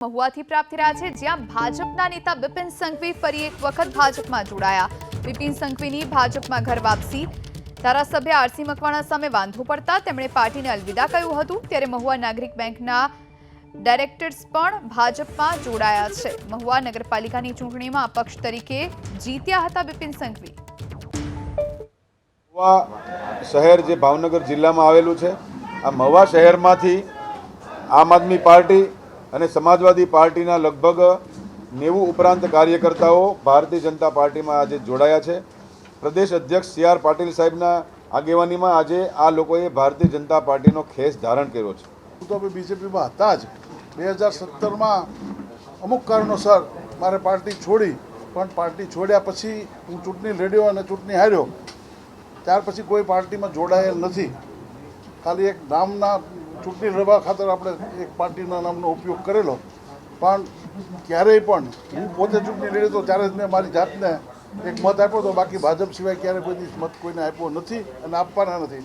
મહુવાથી પ્રાપ્ત થયા છે, જ્યાં ભાજપના નેતા બિપિન સંઘવી ફરી એક વખત ભાજપમાં જોડાયા। બિપિન સંઘવીની ભાજપમાં ઘર વાપસી। ધારાસભ્ય આરસી મકવાણા સામે વાંધો પડતા તેમણે પાર્ટીને અલવિદા કહ્યું હતું। ત્યારે મહુવા નાગરિક બેંકના ડાયરેક્ટર્સ પણ ભાજપમાં જોડાયા છે। મહુવા નગરપાલિકાની ચૂંટણીમાં અપક્ષ તરીકે જીત્યા હતા બિપિન સંઘવી। મહુવા શહેર જે ભાવનગર જિલ્લામાં આવેલું છે, આ મહુવા શહેરમાંથી આમ આદમી પાર્ટી અને સમાજવાદી પાર્ટીના લગભગ 90 ઉપરાંત કાર્યકર્તાઓ ભારતીય જનતા પાર્ટીમાં આજે જોડાયા છે। પ્રદેશ અધ્યક્ષ સી આર પાટીલ સાહેબના આગેવાનીમાં આજે આ લોકોએ ભારતીય જનતા પાર્ટીનો ખેસ ધારણ કર્યો છે। તો બીજેપીમાં હતા જ 2017માં અમુક કારણોસર મારે પાર્ટી છોડી, પણ પાર્ટી છોડ્યા પછી હું ચૂંટણી લડ્યો અને ચૂંટણી હાર્યો। ત્યાર પછી કોઈ પાર્ટીમાં જોડાયેલ નથી। ખાલી એક નામના ચૂંટણી લડવા ખાતર આપણે એક પાર્ટીના નામનો ઉપયોગ કરેલો, પણ ક્યારેય પણ હું પોતે ચૂંટણી લડ્યો તો ત્યારે જ મેં મારી જાતને એક મત આપ્યો હતો। બાકી ભાજપ સિવાય ક્યારેય કોઈ મત કોઈને આપ્યો નથી અને આપવાના નથી।